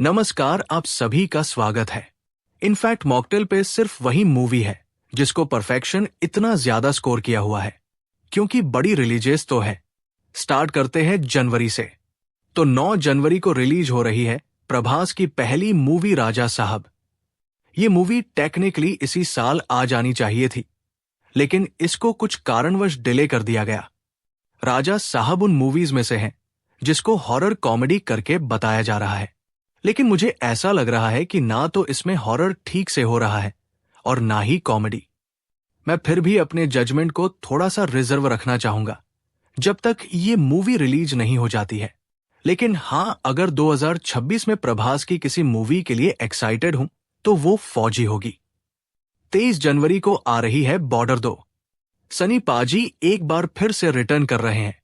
नमस्कार, आप सभी का स्वागत है। इनफैक्ट मॉकटेल पे सिर्फ वही मूवी है जिसको परफेक्शन इतना ज्यादा स्कोर किया हुआ है, क्योंकि बड़ी रिलीजियस तो है। स्टार्ट करते हैं जनवरी से। तो 9 जनवरी को रिलीज हो रही है प्रभास की पहली मूवी राजा साहब। ये मूवी टेक्निकली इसी साल आ जानी चाहिए थी, लेकिन इसको कुछ कारणवश डिले कर दिया गया। राजा साहब उन मूवीज में से हैं जिसको हॉरर कॉमेडी करके बताया जा रहा है, लेकिन मुझे ऐसा लग रहा है कि ना तो इसमें हॉरर ठीक से हो रहा है और ना ही कॉमेडी। मैं फिर भी अपने जजमेंट को थोड़ा सा रिजर्व रखना चाहूंगा जब तक ये मूवी रिलीज नहीं हो जाती है। लेकिन हां, अगर 2026 में प्रभास की किसी मूवी के लिए एक्साइटेड हूं तो वो फौजी होगी। 23 जनवरी को आ रही है बॉर्डर 2। सनी पाजी एक बार फिर से रिटर्न कर रहे हैं,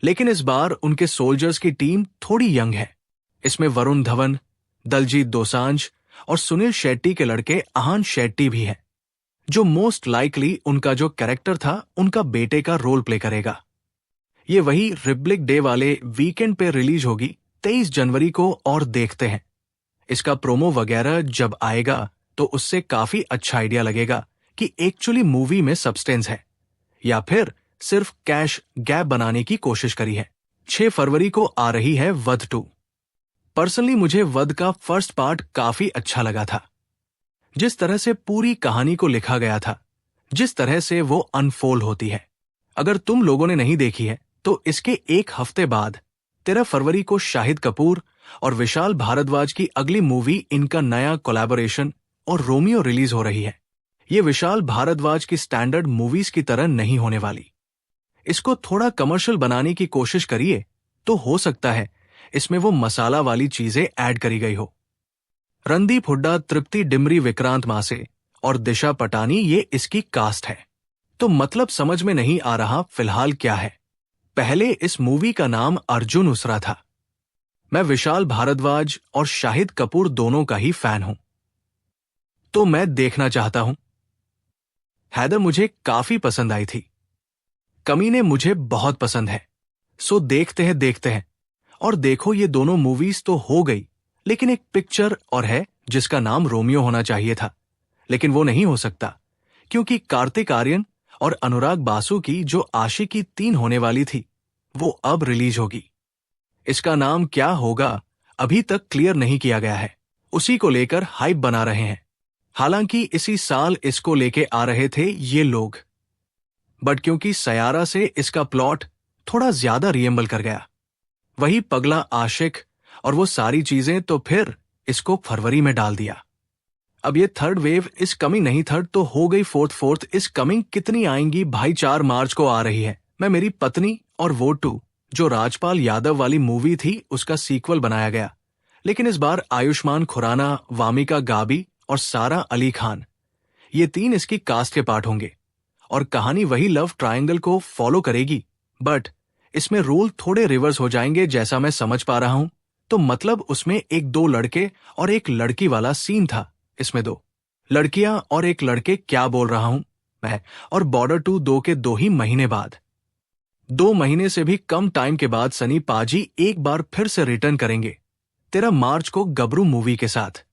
लेकिन इस बार उनके सोल्जर्स की टीम थोड़ी यंग है। इसमें वरुण धवन, दलजीत दोसांझ और सुनील शेट्टी के लड़के आहान शेट्टी भी हैं, जो मोस्ट लाइकली उनका जो कैरेक्टर था उनका बेटे का रोल प्ले करेगा। ये वही रिपब्लिक डे वाले वीकेंड पे रिलीज होगी 23 जनवरी को, और देखते हैं इसका प्रोमो वगैरह जब आएगा तो उससे काफी अच्छा आइडिया लगेगा कि एक्चुअली मूवी में सब्सटेंस है या फिर सिर्फ कैश गैप बनाने की कोशिश करी है। 6 फरवरी को आ रही है वध 2। पर्सनली मुझे वध का फर्स्ट पार्ट काफी अच्छा लगा था। जिस तरह से पूरी कहानी को लिखा गया था, जिस तरह से वो अनफोल्ड होती है। अगर तुम लोगों ने नहीं देखी है तो इसके एक हफ्ते बाद 13 फरवरी को शाहिद कपूर और विशाल भारद्वाज की अगली मूवी इनका नया कोलैबोरेशन और रोमियो रिलीज हो रही है। ये विशाल भारद्वाज की स्टैंडर्ड मूवीज की तरह नहीं होने वाली। इसको थोड़ा कमर्शियल बनाने की कोशिश करिए तो हो सकता है इसमें वो मसाला वाली चीजें ऐड करी गई हो। रणदीप हुड्डा, तृप्ति डिमरी, विक्रांत मासे और दिशा पटानी, ये इसकी कास्ट है। तो मतलब समझ में नहीं आ रहा फिलहाल क्या है। पहले इस मूवी का नाम अर्जुन उसरा था। मैं विशाल भारद्वाज और शाहिद कपूर दोनों का ही फैन हूं, तो मैं देखना चाहता हूं। हैदर मुझे काफी पसंद आई थी। कमीने मुझे बहुत पसंद है। सो देखते हैं। और देखो, ये दोनों मूवीज तो हो गई, लेकिन एक पिक्चर और है जिसका नाम रोमियो होना चाहिए था, लेकिन वो नहीं हो सकता क्योंकि कार्तिक आर्यन और अनुराग बासु की जो आशिकी 3 होने वाली थी वो अब रिलीज होगी। इसका नाम क्या होगा अभी तक क्लियर नहीं किया गया है। उसी को लेकर हाइप बना रहे हैं। हालांकि इसी साल इसको लेके आ रहे थे ये लोग, बट क्योंकि सयारा से इसका प्लॉट थोड़ा ज्यादा रिएम्बल कर गया, वही पगला आशिक और वो सारी चीजें, तो फिर इसको फरवरी में डाल दिया। अब ये थर्ड वेव इस कमिंग नहीं, थर्ड तो हो गई, फोर्थ इस कमिंग कितनी आएंगी भाई। 4 मार्च को आ रही है मैं मेरी पत्नी और वो 2, जो राजपाल यादव वाली मूवी थी, उसका सीक्वल बनाया गया, लेकिन इस बार आयुष्मान खुराना, वामिका गाबी और सारा अली खान, ये 3 इसकी कास्ट के पार्ट होंगे। और कहानी वही लव ट्रायंगल को फॉलो करेगी, बट इसमें रोल थोड़े रिवर्स हो जाएंगे जैसा मैं समझ पा रहा हूं। तो मतलब उसमें एक 2 लड़के और एक लड़की वाला सीन था, इसमें 2 लड़कियां और एक लड़के। क्या बोल रहा हूं मैं। और बॉर्डर 2 2 के 2 ही महीने बाद, 2 महीने से भी कम टाइम के बाद सनी पाजी एक बार फिर से रिटर्न करेंगे 13 मार्च को गबरू मूवी के साथ।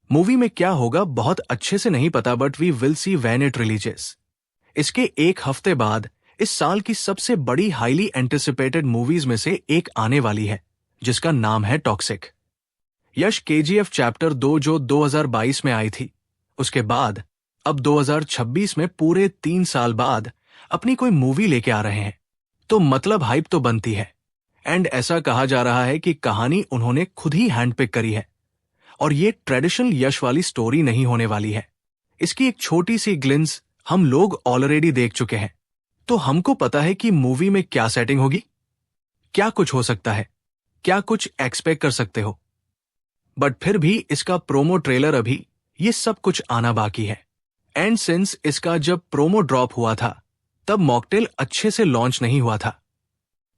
मूवी में क्या होगा बहुत अच्छे से नहीं पता, but we will see when it releases. इसके एक हफ्ते बाद इस साल की सबसे बड़ी हाईली एंटिसिपेटेड मूवीज में से एक आने वाली है, जिसका नाम है टॉक्सिक। यश केजीएफ चैप्टर 2 जो 2022 में आई थी, उसके बाद अब 2026 में पूरे 3 साल बाद अपनी कोई मूवी लेके आ रहे हैं, तो मतलब हाइप तो बनती है। एंड ऐसा कहा जा रहा है कि कहानी उन्होंने खुद ही हैंडपिक करी है और ये ट्रेडिशनल यश वाली स्टोरी नहीं होने वाली है। इसकी एक छोटी सी ग्लिम्स हम लोग ऑलरेडी देख चुके हैं, तो हमको पता है कि मूवी में क्या सेटिंग होगी, क्या कुछ हो सकता है, क्या कुछ एक्सपेक्ट कर सकते हो। बट फिर भी इसका प्रोमो ट्रेलर, अभी ये सब कुछ आना बाकी है। एंड सिंस इसका जब प्रोमो ड्रॉप हुआ था तब मॉकटेल अच्छे से लॉन्च नहीं हुआ था,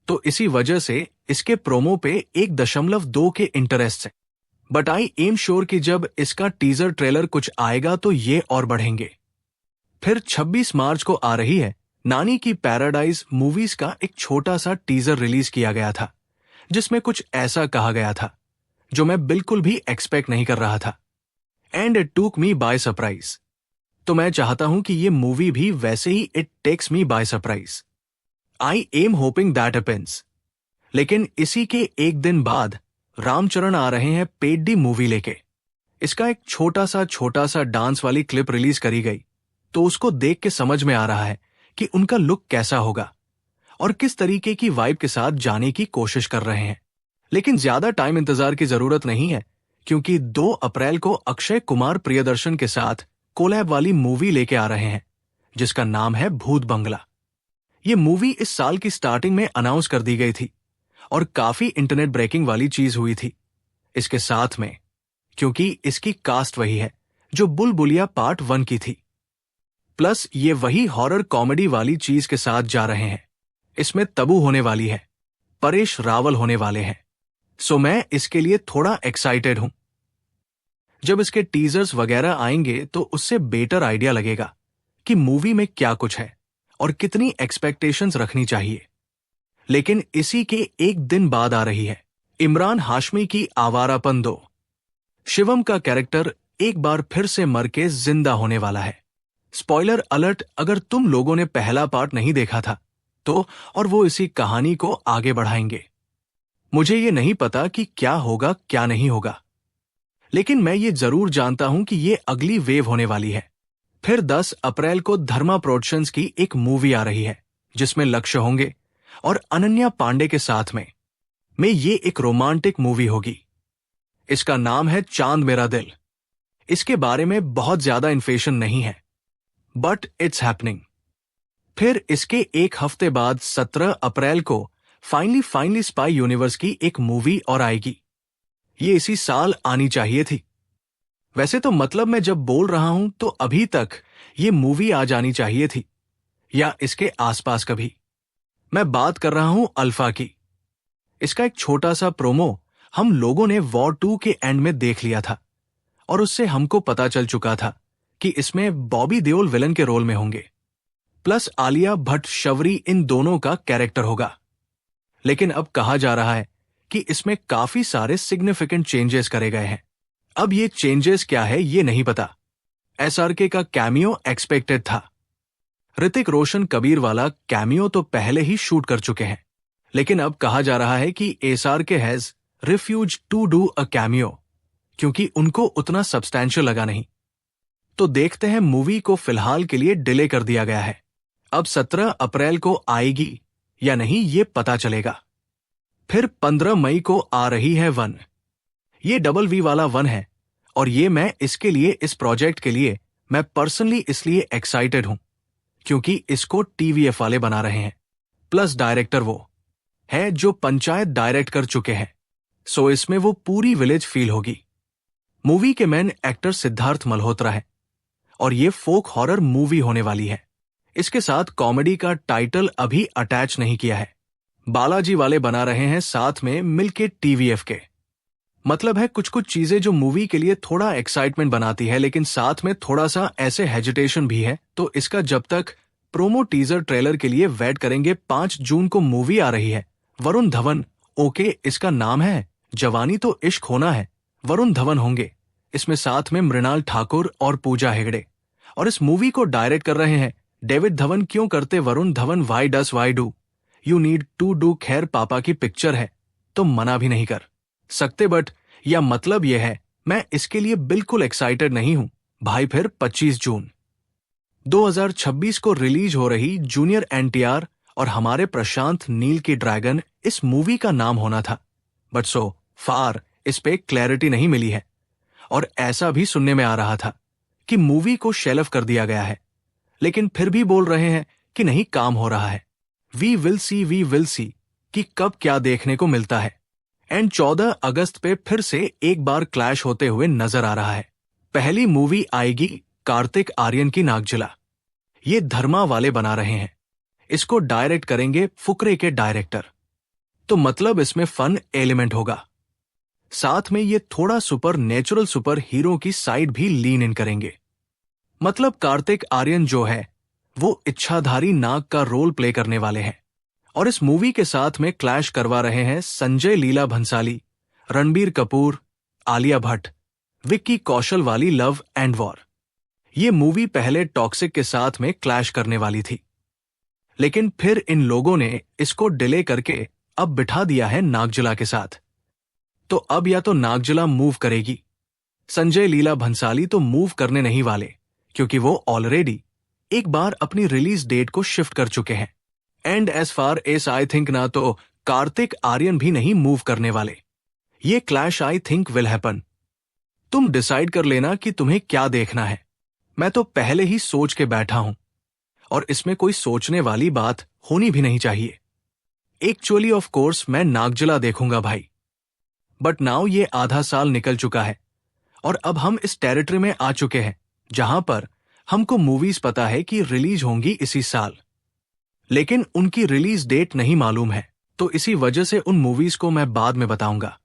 तो इसी वजह से इसके प्रोमो पे 1.2 के इंटरेस्ट है। बट आई एम श्योर कि जब इसका टीजर ट्रेलर कुछ आएगा तो ये और बढ़ेंगे। फिर 26 मार्च को आ रही है नानी की पैराडाइज मूवीज का एक छोटा सा टीजर रिलीज किया गया था, जिसमें कुछ ऐसा कहा गया था, जो मैं बिल्कुल भी एक्सपेक्ट नहीं कर रहा था। And it took me by surprise. तो मैं चाहता हूं कि ये मूवी भी वैसे ही it takes me by surprise. I am hoping that happens. लेकिन इसी के एक दिन बाद रामचरण आ रहे हैं पेड डी मूवी लेके। इसका एक छोटा सा डांस वाली क्लिप रिलीज करी गई, तो उसको देख के समझ में आ रहा है कि उनका लुक कैसा होगा और किस तरीके की वाइब के साथ जाने की कोशिश कर रहे हैं। लेकिन ज्यादा टाइम इंतजार की जरूरत नहीं है, क्योंकि 2 अप्रैल को अक्षय कुमार प्रियदर्शन के साथ कोलैब वाली मूवी लेके आ रहे हैं, जिसका नाम है भूत बंगला। ये मूवी इस साल की स्टार्टिंग में अनाउंस कर दी गई थी और काफी इंटरनेट ब्रेकिंग वाली चीज हुई थी इसके साथ में, क्योंकि इसकी कास्ट वही है जो बुलबुलिया पार्ट 1 की थी। प्लस ये वही हॉरर कॉमेडी वाली चीज के साथ जा रहे हैं। इसमें तबू होने वाली है, परेश रावल होने वाले हैं। सो मैं इसके लिए थोड़ा एक्साइटेड हूं। जब इसके टीजर्स वगैरह आएंगे तो उससे बेटर आइडिया लगेगा कि मूवी में क्या कुछ है और कितनी एक्सपेक्टेशंस रखनी चाहिए। लेकिन इसी के एक दिन बाद आ रही है इमरान हाशमी की आवारापन 2। शिवम का कैरेक्टर एक बार फिर से मर के जिंदा होने वाला है। स्पॉइलर अलर्ट अगर तुम लोगों ने पहला पार्ट नहीं देखा था तो, और वो इसी कहानी को आगे बढ़ाएंगे। मुझे ये नहीं पता कि क्या होगा क्या नहीं होगा, लेकिन मैं ये जरूर जानता हूं कि ये अगली वेव होने वाली है। फिर 10 अप्रैल को धर्मा प्रोडक्शंस की एक मूवी आ रही है जिसमें लक्ष्य होंगे और अनन्या पांडे के साथ में ये एक रोमांटिक मूवी होगी। इसका नाम है चांद मेरा दिल। इसके बारे में बहुत ज्यादा इन्फॉर्मेशन नहीं है, बट इट्स हैपनिंग। फिर इसके एक हफ्ते बाद 17 अप्रैल को फाइनली स्पाई यूनिवर्स की एक मूवी और आएगी। ये इसी साल आनी चाहिए थी। वैसे तो मतलब मैं जब बोल रहा हूं तो अभी तक ये मूवी आ जानी चाहिए थी, या इसके आसपास कभी। मैं बात कर रहा हूं अल्फा की। इसका एक छोटा सा प्रोमो हम लोगों ने वॉर 2 के एंड में देख लिया था और उससे हमको पता चल चुका था कि इसमें बॉबी देओल विलन के रोल में होंगे, प्लस आलिया भट्ट शवरी इन दोनों का कैरेक्टर होगा। लेकिन अब कहा जा रहा है कि इसमें काफी सारे सिग्निफिकेंट चेंजेस करे गए हैं। अब ये चेंजेस क्या है ये नहीं पता। एसआरके का कैमियो एक्सपेक्टेड था। ऋतिक रोशन कबीर वाला कैमियो तो पहले ही शूट कर चुके हैं, लेकिन अब कहा जा रहा है कि SRK has refuse to do a cameo, क्योंकि उनको उतना सब्सटैंशियल लगा नहीं। तो देखते हैं, मूवी को फिलहाल के लिए डिले कर दिया गया है। अब 17 अप्रैल को आएगी या नहीं ये पता चलेगा। फिर 15 मई को आ रही है 1। ये डबल वी वाला 1 है और ये मैं इसके लिए, इस प्रोजेक्ट के लिए मैं पर्सनली इसलिए एक्साइटेड हूं क्योंकि इसको टीवीएफ वाले बना रहे हैं, प्लस डायरेक्टर वो है जो पंचायत डायरेक्ट कर चुके हैं। सो इसमें वो पूरी विलेज फील होगी। मूवी के मेन एक्टर सिद्धार्थ मल्होत्रा है और ये फोक हॉरर मूवी होने वाली है। इसके साथ कॉमेडी का टाइटल अभी अटैच नहीं किया है। बालाजी वाले बना रहे हैं साथ में मिलके टीवीएफ के। मतलब है कुछ चीजें जो मूवी के लिए थोड़ा एक्साइटमेंट बनाती है, लेकिन साथ में थोड़ा सा ऐसे हेजिटेशन भी है। तो इसका जब तक प्रोमो टीजर ट्रेलर के लिए वेट करेंगे। 5 जून को मूवी आ रही है। वरुण धवन, ओके इसका नाम है जवानी तो इश्क होना है, वरुण धवन होंगे इसमें, साथ में मृणाल ठाकुर और पूजा हेगड़े। और इस मूवी को डायरेक्ट कर रहे हैं डेविड धवन। क्यों करते Varun Dhawan? Why do you need to do. खैर पापा की पिक्चर है तो मना भी नहीं कर सकते, बट या मतलब यह है मैं इसके लिए बिल्कुल एक्साइटेड नहीं हूं भाई। फिर 25 जून 2026 को रिलीज हो रही जूनियर एनटीआर और हमारे प्रशांत नील की ड्रैगन इस मूवी का नाम होना था, बट सो फार इस पे क्लैरिटी नहीं मिली है। और ऐसा भी सुनने में आ रहा था कि मूवी को शेल्फ कर दिया गया है, लेकिन फिर भी बोल रहे हैं कि नहीं काम हो रहा है। वी विल सी कि कब क्या देखने को मिलता है। एंड 14 अगस्त पे फिर से एक बार क्लैश होते हुए नजर आ रहा है। पहली मूवी आएगी कार्तिक आर्यन की नागजिला। ये धर्मा वाले बना रहे हैं। इसको डायरेक्ट करेंगे फुकरे के डायरेक्टर। तो मतलब इसमें फन एलिमेंट होगा। साथ में ये थोड़ा सुपर नेचुरल सुपर हीरो की साइड भी लीन इन करेंगे। मतलब कार्तिक आर्यन जो है वो इच्छाधारी नाग का रोल प्ले करने वाले हैं। और इस मूवी के साथ में क्लैश करवा रहे हैं संजय लीला भंसाली, रणबीर कपूर, आलिया भट्ट, विक्की कौशल वाली लव एंड वॉर। ये मूवी पहले टॉक्सिक के साथ में क्लैश करने वाली थी, लेकिन फिर इन लोगों ने इसको डिले करके अब बिठा दिया है नागजिला के साथ। तो अब या तो नागजिला मूव करेगी, संजय लीला भंसाली तो मूव करने नहीं वाले, क्योंकि वो ऑलरेडी एक बार अपनी रिलीज डेट को शिफ्ट कर चुके हैं। And as far as I think ना तो कार्तिक आर्यन भी नहीं मूव करने वाले। ये clash I think will happen. तुम डिसाइड कर लेना कि तुम्हें क्या देखना है। मैं तो पहले ही सोच के बैठा हूं, और इसमें कोई सोचने वाली बात होनी भी नहीं चाहिए। एक्चुअली ऑफ कोर्स मैं नागजिला देखूंगा भाई, बट नाउ ये आधा साल निकल चुका है और अब हम इस टेरिटरी में आ चुके हैं जहां पर हमको मूवीज पता है कि रिलीज होंगी इसी साल, लेकिन उनकी रिलीज डेट नहीं मालूम है। तो इसी वजह से उन मूवीज को मैं बाद में बताऊंगा,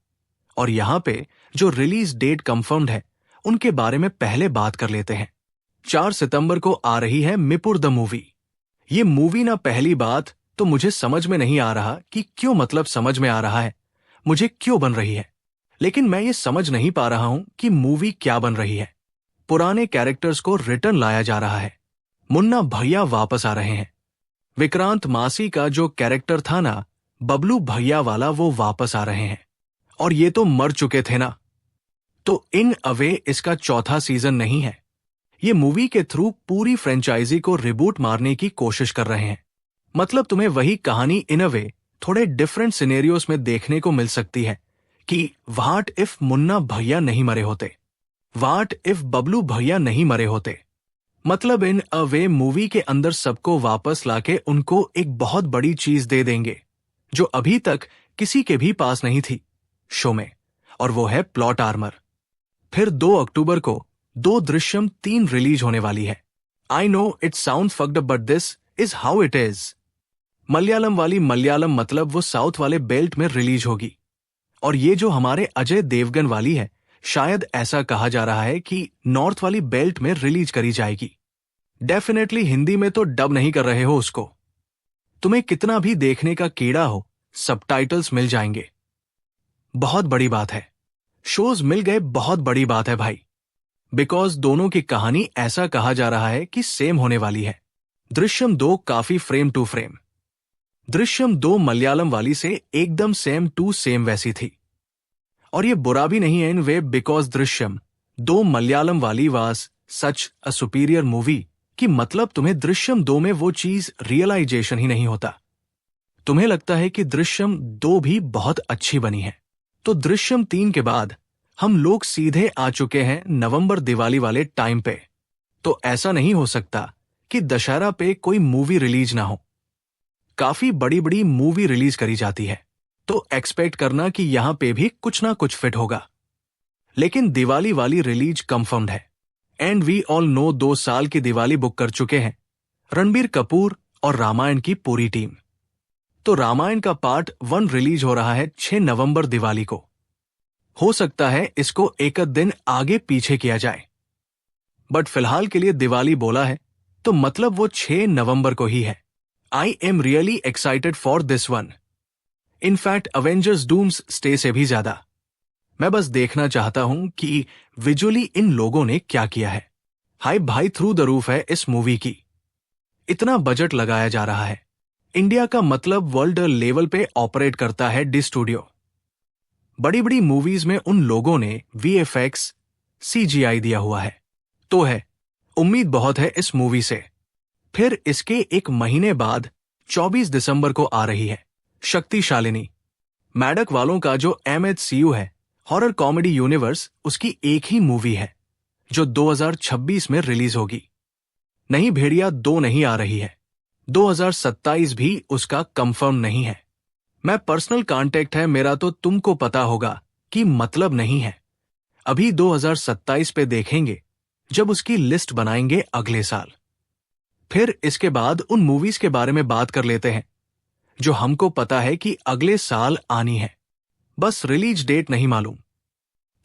और यहां पे जो रिलीज डेट कंफर्म्ड है उनके बारे में पहले बात कर लेते हैं। 4 सितंबर को आ रही है मिपुर द मूवी। ये मूवी ना, पहली बात तो मुझे समझ में नहीं आ रहा कि क्यों, मतलब समझ में आ रहा है मुझे क्यों बन रही है, लेकिन मैं ये समझ नहीं पा रहा हूं कि मूवी क्या बन रही है। पुराने कैरेक्टर्स को रिटर्न लाया जा रहा है। मुन्ना भैया वापस आ रहे हैं। विक्रांत मासी का जो कैरेक्टर था ना, बबलू भैया वाला, वो वापस आ रहे हैं, और ये तो मर चुके थे ना। तो इन अ वे इसका चौथा सीजन नहीं है। ये मूवी के थ्रू पूरी फ्रेंचाइजी को रिबूट मारने की कोशिश कर रहे हैं। मतलब तुम्हें वही कहानी इन अ वे थोड़े डिफरेंट सिनेरियोस में देखने को मिल सकती है कि व्हाट इफ मुन्ना भैया नहीं मरे होते, व्हाट इफ बबलू भैया नहीं मरे होते। मतलब इन अ वे मूवी के अंदर सबको वापस लाके उनको एक बहुत बड़ी चीज दे देंगे जो अभी तक किसी के भी पास नहीं थी शो में, और वो है प्लॉट आर्मर। फिर 2 अक्टूबर को 2 दृश्यम 3 रिलीज होने वाली है। I know it sound fucked up, but this is how it is. Malayalam वाली मलयालम, मतलब वो साउथ वाले बेल्ट में रिलीज होगी, और ये जो हमारे अजय देवगन वाली है, शायद ऐसा कहा जा रहा है कि नॉर्थ वाली बेल्ट में रिलीज करी जाएगी। डेफिनेटली हिंदी में तो डब नहीं कर रहे हो उसको। तुम्हें कितना भी देखने का कीड़ा हो, सबटाइटल्स मिल जाएंगे। बहुत बड़ी बात है, शोज मिल गए, बहुत बड़ी बात है भाई, बिकॉज दोनों की कहानी ऐसा कहा जा रहा है कि सेम होने वाली है। दृश्यम 2 काफी frame to frame. Drishyam 2 Malayalam वाली से एकदम सेम टू सेम वैसी थी, और ये बुरा भी नहीं है इन वे, बिकॉज दृश्यम 2 मलयालम वाली was such a superior movie कि मतलब तुम्हें दृश्यम 2 में वो चीज रियलाइजेशन ही नहीं होता। तुम्हें लगता है कि दृश्यम 2 भी बहुत अच्छी बनी है। तो दृश्यम 3 के बाद हम लोग सीधे आ चुके हैं नवंबर दिवाली वाले टाइम पे। तो ऐसा नहीं हो सकता कि दशहरा पे कोई मूवी रिलीज ना हो। काफी बड़ी बड़ी मूवी रिलीज करी जाती है, तो एक्सपेक्ट करना कि यहां पे भी कुछ ना कुछ फिट होगा। लेकिन दिवाली वाली रिलीज कंफर्म्ड है, एंड वी ऑल नो 2 साल की दिवाली बुक कर चुके हैं रणबीर कपूर और रामायण की पूरी टीम। तो रामायण का पार्ट 1 रिलीज हो रहा है 6 नवंबर दिवाली को। हो सकता है इसको एक दिन आगे पीछे किया जाए, बट फिलहाल के लिए दिवाली बोला है तो मतलब वो 6 नवंबर को ही है। I am really excited for this one. In fact Avengers Doomsday से भी ज्यादा। मैं बस देखना चाहता हूं कि विजुअली इन लोगों ने क्या किया है। हाई भाई थ्रू द रूफ है इस मूवी की। इतना बजट लगाया जा रहा है। इंडिया का मतलब वर्ल्ड लेवल पे ऑपरेट करता है डी स्टूडियो। बड़ी बड़ी मूवीज में उन लोगों ने VFX CGI दिया हुआ है, तो है उम्मीद बहुत है इस मूवी से। फिर इसके एक महीने बाद 24 दिसंबर को आ रही है शक्तिशालिनी। मैडक वालों का जो MHCU है, हॉरर कॉमेडी यूनिवर्स, उसकी एक ही मूवी है जो 2026 में रिलीज होगी। नहीं भेड़िया 2 नहीं आ रही है, 2027 भी उसका कंफर्म नहीं है। मैं पर्सनल कांटेक्ट है मेरा, तो तुमको पता होगा कि मतलब नहीं है। अभी 2027 पे देखेंगे जब उसकी लिस्ट बनाएंगे अगले साल। फिर इसके बाद उन मूवीज के बारे में बात कर लेते हैं जो हमको पता है कि अगले साल आनी है, बस रिलीज डेट नहीं मालूम।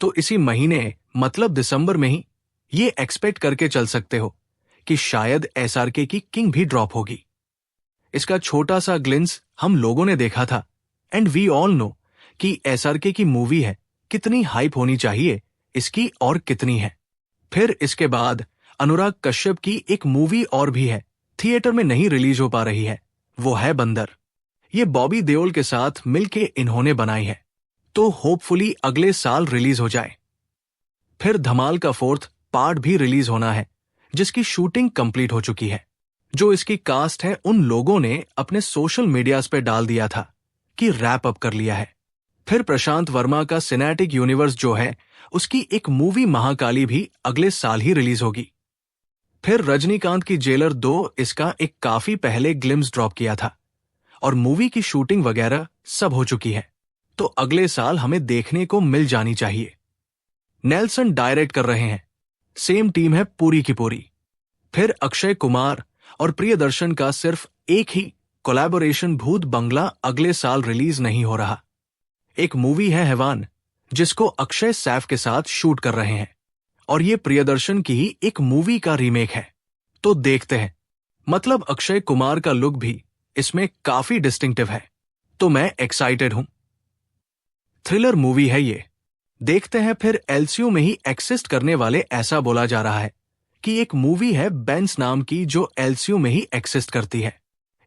तो इसी महीने मतलब दिसंबर में ही ये एक्सपेक्ट करके चल सकते हो कि शायद SRK की किंग भी ड्रॉप होगी। इसका छोटा सा ग्लिम्स हम लोगों ने देखा था, एंड वी ऑल नो कि SRK की मूवी है कितनी हाइप होनी चाहिए इसकी और कितनी है। फिर इसके बाद अनुराग कश्यप की एक मूवी और भी है, थिएटर में नहीं रिलीज हो पा रही है, वो है बंदर। ये बॉबी देओल के साथ मिलके इन्होंने बनाई है, तो होपफुली अगले साल रिलीज हो जाए। फिर धमाल का 4th पार्ट भी रिलीज होना है, जिसकी शूटिंग कंप्लीट हो चुकी है। जो इसकी कास्ट है उन लोगों ने अपने सोशल मीडियाज पे डाल दिया था कि रैप अप कर लिया है। फिर प्रशांत वर्मा का सिनेमैटिक यूनिवर्स जो है उसकी एक मूवी महाकाली भी अगले साल ही रिलीज होगी। फिर रजनीकांत की जेलर 2 इसका एक काफी पहले ग्लिम्स ड्रॉप किया था और मूवी की शूटिंग वगैरह सब हो चुकी है, तो अगले साल हमें देखने को मिल जानी चाहिए। नेल्सन डायरेक्ट कर रहे हैं, सेम टीम है पूरी की पूरी। फिर अक्षय कुमार और प्रियदर्शन का सिर्फ एक ही कोलैबोरेशन भूत बंगला अगले साल रिलीज नहीं हो रहा। एक मूवी है हैवान, जिसको अक्षय सैफ के साथ शूट कर रहे हैं और ये प्रियदर्शन की ही एक मूवी का रीमेक है, तो देखते हैं। मतलब अक्षय कुमार का लुक भी इसमें काफी डिस्टिंक्टिव है, तो मैं एक्साइटेड हूं। थ्रिलर मूवी है ये, देखते हैं। फिर एलसीयू में ही एक्सिस्ट करने वाले ऐसा बोला जा रहा है कि एक मूवी है बेंस नाम की जो एलसीयू में ही एक्सिस्ट करती है।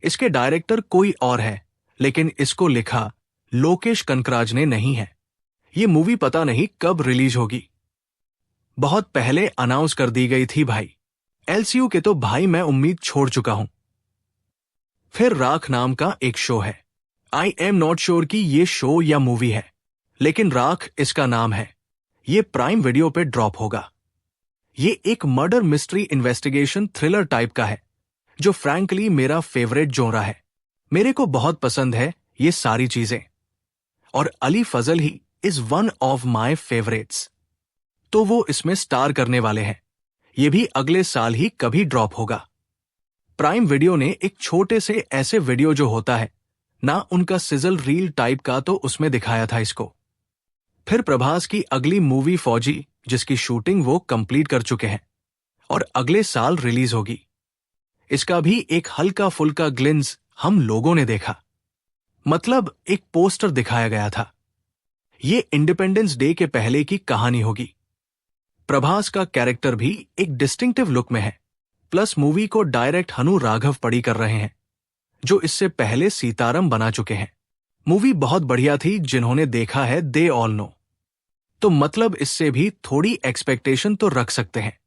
इसके डायरेक्टर कोई और है, लेकिन इसको लिखा लोकेश कनकराज ने नहीं है। ये मूवी पता नहीं कब रिलीज होगी, बहुत पहले अनाउंस कर दी गई थी भाई। एलसीयू के तो भाई मैं उम्मीद छोड़ चुका हूं। फिर राख नाम का एक शो है, आई एम नॉट श्योर कि ये शो या मूवी है, लेकिन राख इसका नाम है। ये प्राइम वीडियो पे ड्रॉप होगा। ये एक murder mystery investigation thriller type का है, जो फ्रैंकली मेरा फेवरेट जोनरा है। मेरे को बहुत पसंद है ये सारी चीजें, और Ali Fazal he is one of my favourites, तो वो इसमें स्टार करने वाले हैं। ये भी अगले साल ही कभी ड्रॉप होगा। प्राइम वीडियो ने एक छोटे से ऐसे वीडियो जो होता है ना उनका सिजल रील टाइप का, तो उसमें दिखाया था इसको। फिर प्रभास की अगली मूवी फौजी, जिसकी शूटिंग वो कंप्लीट कर चुके हैं और अगले साल रिलीज होगी। इसका भी एक हल्का फुल्का ग्लिम्स हम लोगों ने देखा, मतलब एक पोस्टर दिखाया गया था। ये इंडिपेंडेंस डे के पहले की कहानी होगी। प्रभास का कैरेक्टर भी एक डिस्टिंक्टिव लुक में है, प्लस मूवी को डायरेक्ट हनु राघव पड़ी कर रहे हैं, जो इससे पहले सीतारम बना चुके हैं। मूवी बहुत बढ़िया थी, जिन्होंने देखा है दे ऑल नो, तो मतलब इससे भी थोड़ी एक्सपेक्टेशन तो रख सकते हैं।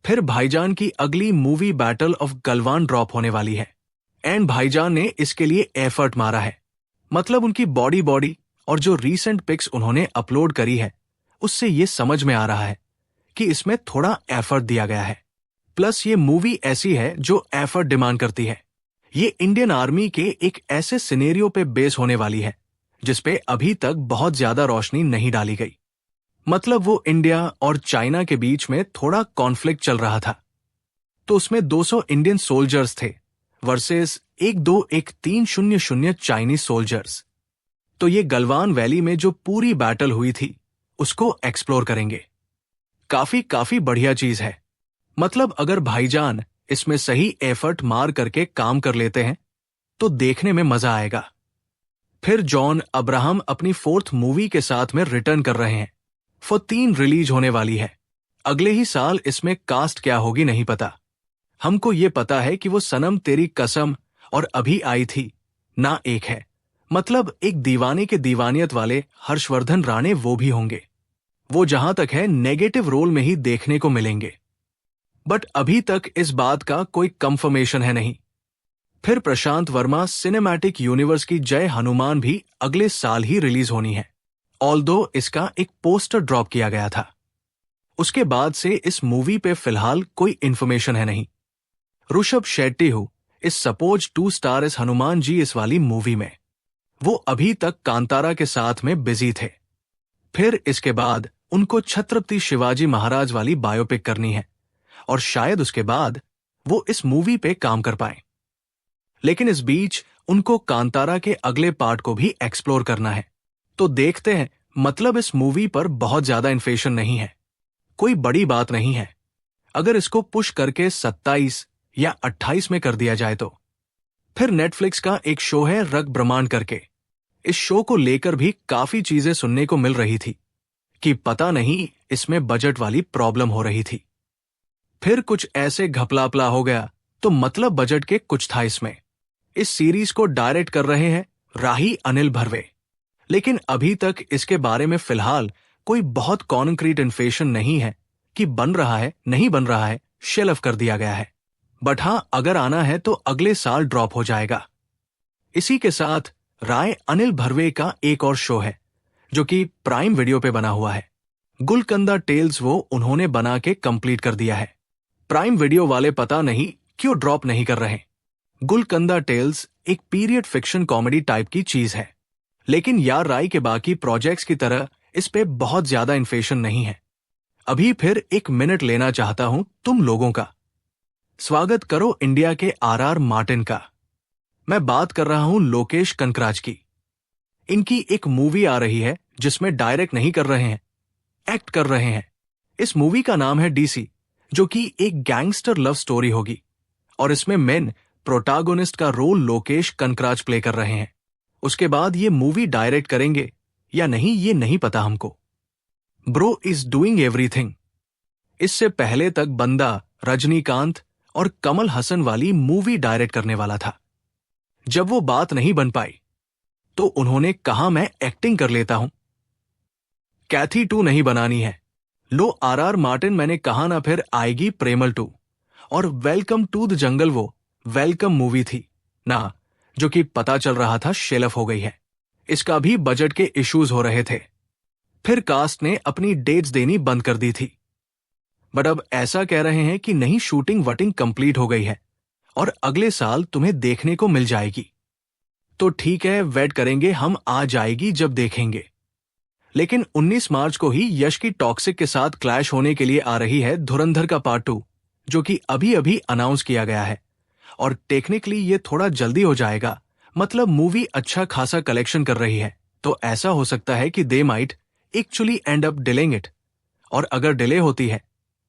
फिर भाईजान की अगली movie battle of Galwan drop होने वाली है, एंड भाईजान ने इसके लिए एफर्ट मारा है। मतलब उनकी बॉडी और जो रीसेंट पिक्स उन्होंने अपलोड करी है, उससे ये समझ में आ रहा है कि इसमें थोड़ा एफर्ट दिया गया है। प्लस ये मूवी ऐसी है जो एफर्ट डिमांड करती है। ये इंडियन आर्मी के एक ऐसे सिनेरियो पे बेस होने वाली है जिसपे अभी तक बहुत ज्यादा रोशनी नहीं डाली गई। मतलब वो इंडिया और चाइना के बीच में थोड़ा कॉन्फ्लिक्ट चल रहा था, तो उसमें 200 इंडियन सोल्जर्स थे वर्सेस 1-2-1-3-0-0 चाइनीज सोल्जर्स। तो ये गलवान वैली में जो पूरी बैटल हुई थी उसको एक्सप्लोर करेंगे। काफी बढ़िया चीज है। मतलब अगर भाईजान इसमें सही एफर्ट मार करके काम कर लेते हैं तो देखने में मजा आएगा। फिर जॉन अब्राहम अपनी 4th मूवी के साथ में रिटर्न कर रहे हैं। 3 रिलीज होने वाली है अगले ही साल। इसमें कास्ट क्या होगी नहीं पता। हमको ये पता है कि वो सनम तेरी कसम और अभी आई थी ना एक है। मतलब एक दीवाने के दीवानियत वाले हर्षवर्धन राणे वो भी होंगे। वो जहां तक है नेगेटिव रोल में ही देखने को मिलेंगे, बट अभी तक इस बात का कोई कंफर्मेशन है नहीं। फिर प्रशांत वर्मा सिनेमैटिक यूनिवर्स की जय हनुमान भी अगले साल ही रिलीज होनी है, ऑल्दो इसका एक पोस्टर ड्रॉप किया गया था। उसके बाद से इस मूवी पे फिलहाल कोई इंफॉर्मेशन है नहीं। Rishab Shetty who is suppose to star as Hanuman ji इस वाली मूवी में। वो अभी तक कांतारा के साथ में बिजी थे। फिर इसके बाद उनको छत्रपति शिवाजी महाराज वाली बायोपिक करनी है और शायद उसके बाद वो इस मूवी पे काम कर पाए। लेकिन इस बीच उनको कांतारा के अगले पार्ट को भी एक्सप्लोर करना है, तो देखते हैं। मतलब इस मूवी पर बहुत ज्यादा इन्फ्लेशन नहीं है, कोई बड़ी बात नहीं है। अगर इसको पुश करके 27 या 28 में कर दिया जाए तो। फिर नेटफ्लिक्स का एक शो है रग ब्रह्मांड करके। इस शो को लेकर भी काफी चीजें सुनने को मिल रही थी कि पता नहीं इसमें बजट वाली प्रॉब्लम हो रही थी। फिर कुछ ऐसे घपलापला हो गया तो मतलब बजट के कुछ था इसमें। इस सीरीज को डायरेक्ट कर रहे हैं राही अनिल भरवे, लेकिन अभी तक इसके बारे में फिलहाल कोई बहुत कॉन्क्रीट इन्फॉर्मेशन नहीं है कि बन रहा है नहीं बन रहा है, शेल्फ कर दिया गया है। बट हां, अगर आना है तो अगले साल ड्रॉप हो जाएगा। इसी के साथ राय अनिल भरवे का एक और शो है जो कि प्राइम वीडियो पे बना हुआ है। गुलकंदा टेल्स वो उन्होंने बना के कंप्लीट कर दिया है। प्राइम वीडियो वाले पता नहीं क्यों ड्रॉप नहीं कर रहे। गुलकंदा टेल्स एक पीरियड फिक्शन कॉमेडी टाइप की चीज है, लेकिन यार राय के बाकी प्रोजेक्ट्स की तरह इस पे बहुत ज्यादा इन्फॉर्मेशन नहीं है। अभी फिर एक मिनट लेना चाहता हूं तुम लोगों का। स्वागत करो इंडिया के आर मार्टिन का। मैं बात कर रहा हूं लोकेश कनकराज की। इनकी एक मूवी आ रही है जिसमें डायरेक्ट नहीं कर रहे हैं, एक्ट कर रहे हैं। इस मूवी का नाम है डीसी, जो कि एक गैंगस्टर लव स्टोरी होगी और इसमें मेन प्रोटागोनिस्ट का रोल लोकेश कनकराज प्ले कर रहे हैं। उसके बाद ये मूवी डायरेक्ट करेंगे या नहीं ये नहीं पता हमको। Bro is doing everything. इससे पहले तक बंदा रजनीकांत और कमल हसन वाली मूवी डायरेक्ट करने वाला था। जब वो बात नहीं बन पाई तो उन्होंने कहा मैं एक्टिंग कर लेता हूं। कैथी 2 नहीं बनानी है। लो आर मार्टिन, मैंने कहा ना फिर आएगी प्रेमल 2। और वेलकम टू द जंगल वो वेलकम मूवी थी ना, जो कि पता चल रहा था शेल्फ हो गई है। इसका भी बजट के इश्यूज हो रहे थे। फिर कास्ट ने अपनी डेट्स देनी बंद कर दी थी। बट अब ऐसा कह रहे हैं कि नहीं, शूटिंग वटिंग कंप्लीट हो गई है और अगले साल तुम्हें देखने को मिल जाएगी। तो ठीक है, वेट करेंगे हम, आ जाएगी जब देखेंगे। लेकिन 19 मार्च को ही यश की टॉक्सिक के साथ क्लैश होने के लिए आ रही है धुरंधर का पार्ट 2, जो कि अभी अभी अनाउंस किया गया है। और टेक्निकली ये थोड़ा जल्दी हो जाएगा, मतलब मूवी अच्छा खासा कलेक्शन कर रही है, तो ऐसा हो सकता है कि they might actually and up delaying it. और अगर डिले होती है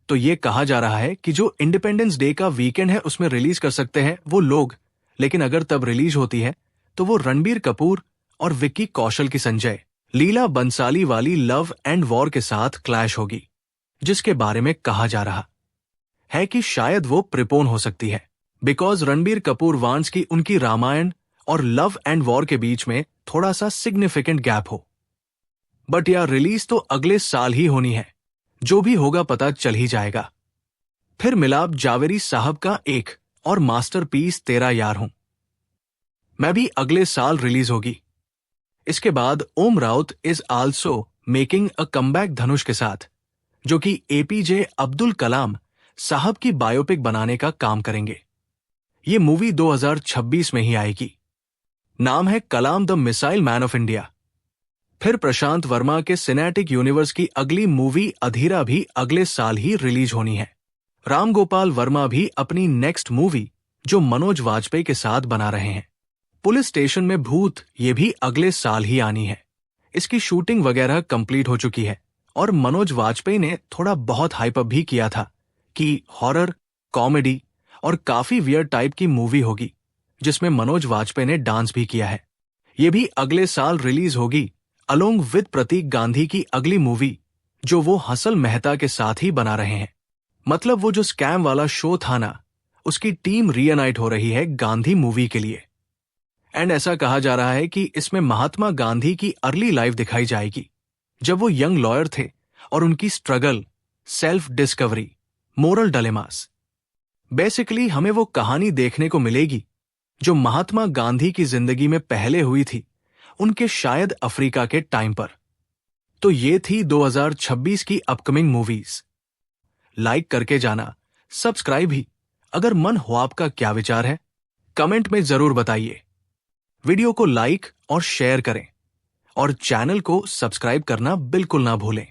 तो ये कहा जा रहा है कि जो इंडिपेंडेंस डे का वीकेंड है उसमें रिलीज कर सकते हैं वो लोग, लेकिन अगर तब रिलीज होती है तो वो रणबीर कपूर और विक्की कौशल की संजय लीला बंसाली वाली लव एंड वॉर के साथ क्लैश होगी, जिसके बारे में कहा जा रहा है कि शायद वो प्रिपोन हो सकती है, बिकॉज रणबीर कपूर वांट्स की उनकी रामायण और लव एंड वॉर के बीच में थोड़ा सा सिग्निफिकेंट गैप हो। बट यार रिलीज तो अगले साल ही होनी है, जो भी होगा पता चल ही जाएगा। फिर मिलाप जावेरी साहब का एक और मास्टरपीस तेरा यार हूं, मैं भी अगले साल रिलीज होगी। इसके बाद Om Raut is also making a comeback Dhanush के साथ, जो कि एपीजे अब्दुल कलाम साहब की बायोपिक बनाने का काम करेंगे। ये मूवी 2026 में ही आएगी। नाम है Kalam the missile man of India. फिर प्रशांत वर्मा के सिनेमैटिक यूनिवर्स की अगली मूवी अधीरा भी अगले साल ही रिलीज होनी है। राम गोपाल वर्मा भी अपनी नेक्स्ट मूवी, जो मनोज वाजपेयी के साथ बना रहे हैं, पुलिस स्टेशन में भूत, ये भी अगले साल ही आनी है। इसकी शूटिंग वगैरह कंप्लीट हो चुकी है और मनोज वाजपेयी ने थोड़ा बहुत हाइप अप भी किया था कि हॉरर, कॉमेडी और काफी वियर्ड टाइप की मूवी होगी, जिसमें मनोज वाजपेयी ने डांस भी किया है। ये भी अगले साल रिलीज होगी अलोंग विद प्रतीक गांधी की अगली मूवी, जो वो हसल मेहता के साथ ही बना रहे हैं। मतलब वो जो स्कैम वाला शो था ना, उसकी टीम रीयूनाइट हो रही है गांधी मूवी के लिए। एंड ऐसा कहा जा रहा है कि इसमें महात्मा गांधी की अर्ली लाइफ दिखाई जाएगी, जब वो यंग लॉयर थे और उनकी struggle, self discovery, moral dilemmas. Basically हमें वो कहानी देखने को मिलेगी जो महात्मा गांधी की जिंदगी में पहले हुई थी, उनके शायद अफ्रीका के टाइम पर। तो ये थी 2026 की अपकमिंग मूवीज। लाइक करके जाना, सब्सक्राइब भी। अगर मन हो आपका क्या विचार है, कमेंट में जरूर बताइए। वीडियो को लाइक और शेयर करें और चैनल को सब्सक्राइब करना बिल्कुल ना भूलें।